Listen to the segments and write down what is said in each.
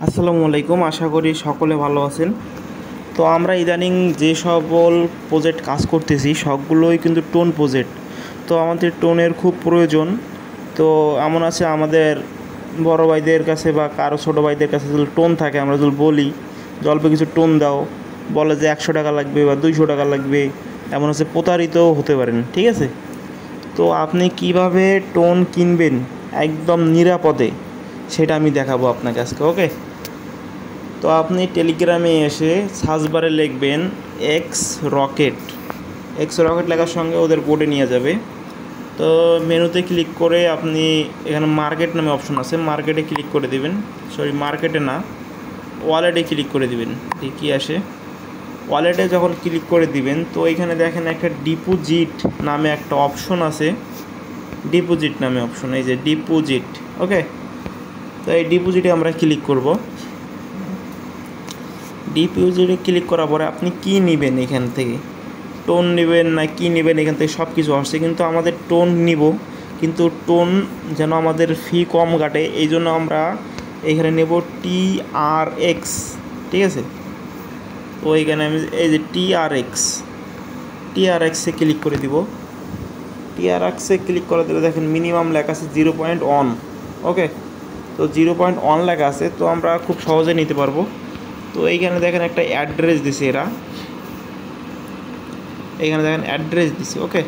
আসসালামু আলাইকুম, আশা করি সকলে ভালো আছেন। তো আমরা ইদানিং যে সকল প্রজেক্ট কাজ করতেছি সবগুলোই কিন্তু টোন প্রজেক্ট। তো আমাদের টোনের খুব প্রয়োজন। তো এমন আছে আমাদের বড় ভাইদের কাছে বা কারো ছোটো ভাইদের কাছে যদি টোন থাকে, আমরা যদি বলি যে অল্প কিছু টোন দাও, বলে যে 100 টাকা লাগবে বা 200 টাকা লাগবে, এমন আছে প্রতারিতও হতে পারেন। ঠিক আছে, তো আপনি কিভাবে টোন কিনবেন একদম নিরাপদে সেটা আমি দেখাবো আপনাকে আজকে। ওকে, তো আপনি টেলিগ্রামে এসে সার্চ বারে লিখবেন এক্স রকেট। এক্স রকেট লেখার সঙ্গে ওদের বোর্ডে নিয়ে যাবে। তো মেনুতে ক্লিক করে আপনি এখানে মার্কেট নামে অপশন আছে, মার্কেটে ক্লিক করে দিবেন। সরি, মার্কেটে না, ওয়ালেটে ক্লিক করে দিবেন। কী আসে, ওয়ালেটে যখন ক্লিক করে দিবেন তো এখানে দেখেন একটা ডিপোজিট নামে একটা অপশন আছে। ডিপোজিট নামে অপশন, এই যে ডিপোজিট। ওকে, তো এই ডিপোজিটে আমরা ক্লিক করব। ডিপোজিটে ক্লিক করার পরে আপনি কি নেবেন, এখান থেকে টোন নেবেন না কি নেবেন, এখান থেকে সব কিছু আসছে। কিন্তু আমাদের টোন নিব, কিন্তু টোন যেন আমাদের ফি কম কাটে, এই জন্য আমরা এখানে নেব TRX। ঠিক আছে, তো এইখানে আমি এই যে TRXে ক্লিক করে দিব। TRXে ক্লিক করে দিলে দেখেন মিনিমাম লেখা আছে 0.1। ওকে, তো 0.1 লেখা আছে, তো আমরা খুব সহজে নিতে পারবো। তো এইখানে দেখেন একটা অ্যাড্রেস দিছে এরা, এইখানে দেখেন অ্যাড্রেস দিছে। ওকে,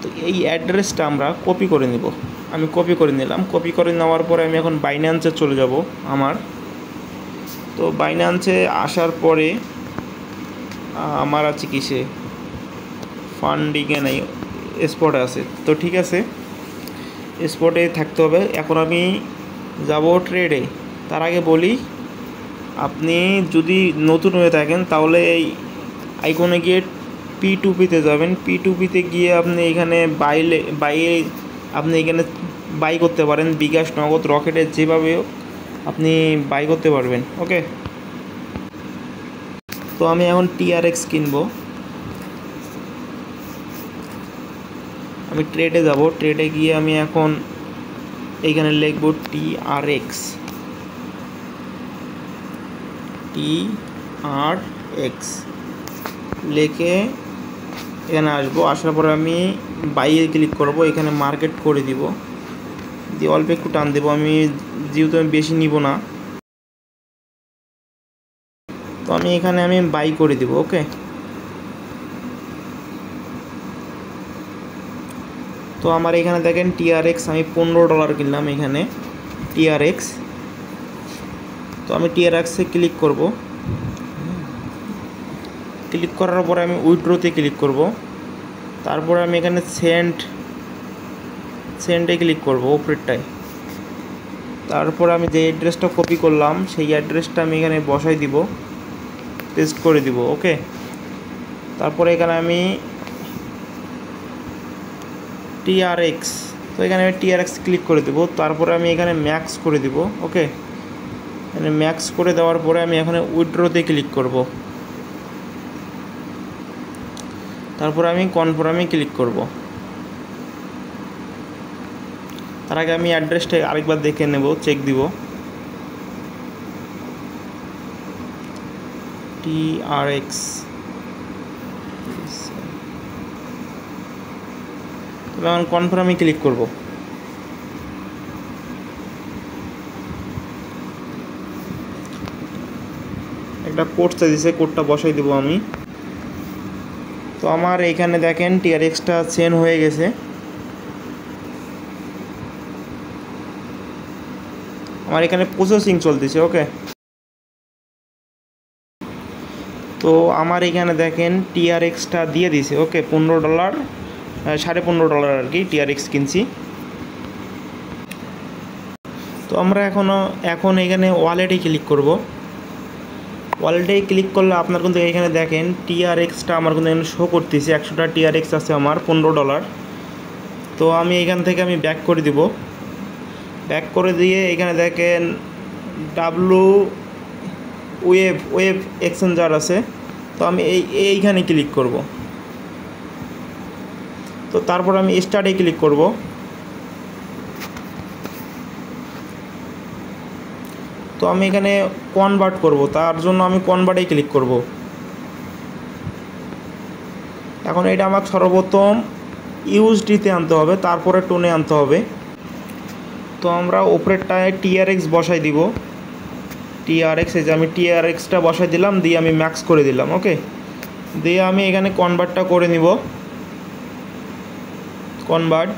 তো এই অ্যাড্রেসটা আমরা কপি করে নিব। আমি কপি করে নিলাম। কপি করে নেওয়ার পরে আমি এখন বাইন্যান্সে চলে যাব আমার। তো বাইন্যান্সে আসার পরে আমার আছে কিসে, ফান্ডিংয়ে নাই, স্পটে আছে। তো ঠিক আছে, স্পটে থাকতে হবে। এখন আমি যাব ট্রেডে। তার আগে বলি, আপনি যদি নতুন হয়ে থাকেন তাহলে এই আইকনে গিয়ে P2Pতে যাবেন। P2Pতে গিয়ে আপনি এখানে বাইয়ে আপনি এখানে বাই করতে পারেন, বিকাশ, নগদ, রকেটের যেভাবেও আপনি বাই করতে পারবেন। ওকে, তো আমি এখন TRX কিনবো। আমি ট্রেডে যাব। ট্রেডে গিয়ে আমি এখন এইখানে লিখব TRX। লিখে এখানে আসবো। আসার পরে আমি বাইয়ে ক্লিক করব। এখানে মার্কেট করে দিব, দিয়ে অল্প একটু টান দেবো। আমি যেহেতু আমি বেশি নিব না, তো আমি এখানে বাই করে দিব। ওকে, তো আমার এখানে দেখেন TRX আমি $15 কিনলাম এখানে TRX। তো আমি TRXে ক্লিক করব। ক্লিক করার পরে আমি উইথড্রোতে ক্লিক করব। তারপরে আমি এখানে সেন্ডে ক্লিক করব উপরেরটায়। তারপর আমি যে অ্যাড্রেসটা কপি করলাম সেই অ্যাড্রেসটা আমি এখানে বসাই দিব, পেস্ট করে দিব। ওকে, তারপরে এখানে আমি TRX, তো এখানে আমি TRX ক্লিক করে দেব। তারপরে আমি এখানে ম্যাক্স করে দিব। ওকে, এখানে ম্যাক্স করে দেওয়ার পরে আমি এখানে উইথড্রোতে ক্লিক করব। তারপরে আমি কনফার্মে ক্লিক করব। তার আগে আমি অ্যাড্রেসটা আরেকবার দেখে নেব, চেক দিব। TRX, তবে এখন কনফার্মে ক্লিক করব। একটা কোড চাইছে, কোডটা বসাই দেবো আমি। তো আমার এইখানে দেখেন TRXটা সেন্ড হয়ে গেছে। আমার এখানে প্রসেসিং চলতেছে। ওকে, তো আমার এখানে দেখেন TRXটা দিয়ে দিছে। ওকে, $15, $15.5 আর কি TRX কিনছি। তো আমরা এখন এখানে ওয়ালেটে ক্লিক করব। ওয়ালেটে ক্লিক করলে আপনার কিন্তু এখানে দেখেন TRXটা আমার কিন্তু এখানে শো করতেছে। 100টা TRX আছে আমার, $15। তো আমি এখান থেকে আমি ব্যাক করে দিব। ব্যাক করে দিয়ে এখানে দেখেন ওয়েব এক্সচেঞ্জার আছে। তো আমি এইখানে ক্লিক করব। তো তারপর আমি স্টার্টে ক্লিক করব। তো তো আমি এখানে কনভার্ট করব, তার জন্য আমি কনভার্টেই ক্লিক করব। এখন এটা আমাকে সর্বপ্রথম ইউএসডিতে আনতে হবে, তারপরে টোনে আনতে হবে। তো আমরা ওপরেরটায় টিআরএক্স বসাই দিব। টিআরএক্স, এই যে আমি টিআরএক্সটা বসাই দিলাম, দিয়ে আমি ম্যাক্স করে দিলাম। ওকে, দিয়ে আমি এখানে কনভার্টটা করে নিব। কনভার্ট,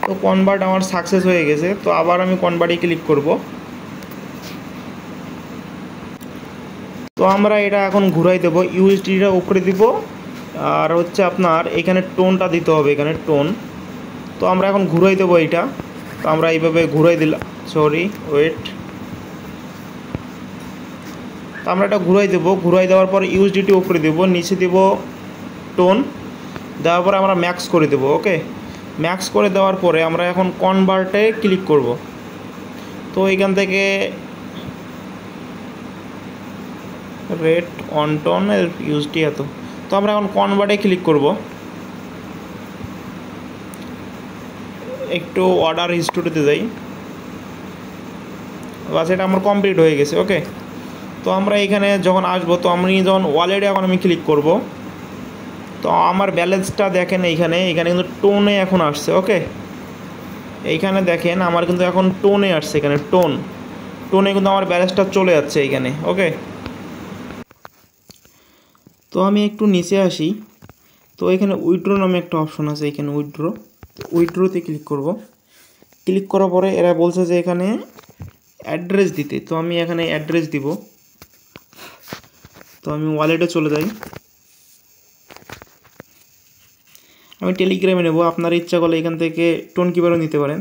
তো কনভার্ট আমার সাকসেস হয়ে গেছে। তো আবার আমি কনভার্টে ক্লিক করব। তো আমরা এটা এখন ঘুরাই দেব, ইউএসডিটা উপরে দিব, আর হচ্ছে আপনার এখানে টোনটা দিতে হবে, এখানে টোন। তো আমরা এখন ঘুরাই দেবো এইটা। তো আমরা এইভাবে ঘুরাই দিলাম, সরি ওয়েট। তো আমরা এটা ঘুরাই দেবো, ঘুরাই দেওয়ার পর ইউএসডিটি উপরে দেবো, নিচে দেব টোন, দেওয়ার পরে আমরা ম্যাক্স করে দেবো। ওকে, ম্যাক্স করে দেওয়ার পরে আমরা এখন কনভার্টে ক্লিক করব। তো এখান থেকে রেট অন টোন এর ইউএসডি এত। তো আমরা এখন কনভার্টে ক্লিক করব। একটু অর্ডার হিস্টোরিতে যাই, বাস এটা আমার কমপ্লিট হয়ে গেছে। ওকে, তো আমরা এখানে যখন আসবো, তো আমি যখন ওয়ালেটে এখন আমি ক্লিক করব, তো আমার ব্যালেন্সটা দেখেন এইখানে কিন্তু টোনে এখন আসছে। ওকে, এইখানে দেখেন আমার কিন্তু এখন টোনে আসছে, এখানে টোনে কিন্তু আমার ব্যালেন্সটা চলে যাচ্ছে এইখানে। ওকে, তো আমি একটু নিচে আসি। তো এখানে উইথড্র নামে একটা অপশন আছে, এখানে উইথড্রতে ক্লিক করব। ক্লিক করার পরে এরা বলছে যে এখানে অ্যাড্রেস দিতে, তো আমি এখানে অ্যাড্রেস দিব। তো আমি ওয়ালেটে চলে যাই, আমি টেলিগ্রামে নেব। আপনার ইচ্ছা করলে এখান থেকে টোন কিপারও নিতে পারেন।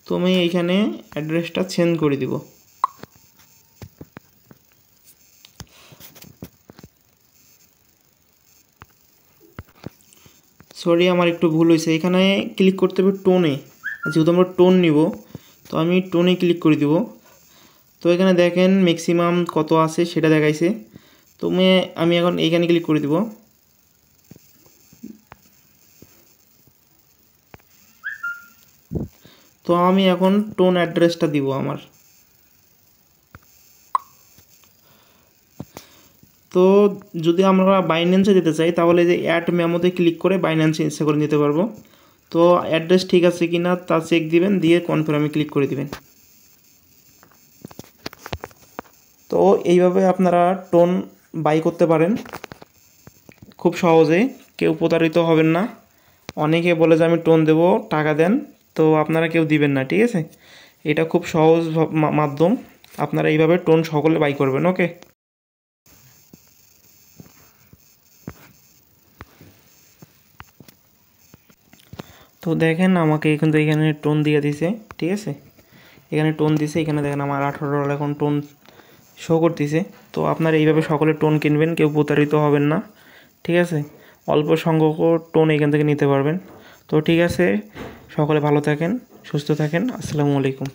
তো আমি এইখানে অ্যাড্রেসটা চেঞ্জ করে দিব। সরি, আমার একটু ভুল হয়েছে, এখানে ক্লিক করতে হবে টোনে। যেহেতু আমরা টোন নিব, তো আমি টোনে ক্লিক করে দিব। তো এখানে দেখেন ম্যাক্সিমাম কত আছে সেটা দেখাইছে। তো আমি এখন এইখানে ক্লিক করে দিব। তো আমি এখন টোন অ্যাড্রেসটা দিব আমার। তো যদি আমরা বাইন্যান্সে দিতে চাই, তাহলে যে অ্যাড মেমোতে ক্লিক করে বাইন্যান্সে ইচ্ছা করে নিতে পারবো। তো অ্যাড্রেস ঠিক আছে কি না তা চেক দিবেন, দিয়ে কনফার্মে ক্লিক করে দিবেন। তো এইভাবে আপনারা টোন বাই করতে পারেন খুব সহজে, কেউ প্রতারিত হবেন না। অনেকে বলে যে আমি টোন দেব, টাকা দেন, তো আপনারা কেউ দিবেন না, ঠিক আছে? এটা খুব সহজ মাধ্যম, আপনারা এইভাবে টোন সকলে বাই করবেন। ওকে, তো দেখেন আমাকে কিন্তু এখানে টোন দিয়ে দিছে, ঠিক আছে? এখানে টোন দিছে, এখানে দেখেন আমার $18 এখন টোন শো করতেছে। তো আপনারা এইভাবে সকলে টোন কিনবেন, কেউ প্রতারিত হবেন না, ঠিক আছে? অল্প সংখ্যক টোন এখান থেকে নিতে পারবেন। তো ঠিক আছে, সকলে ভালো থাকেন, সুস্থ থাকেন। আসসালামু আলাইকুম।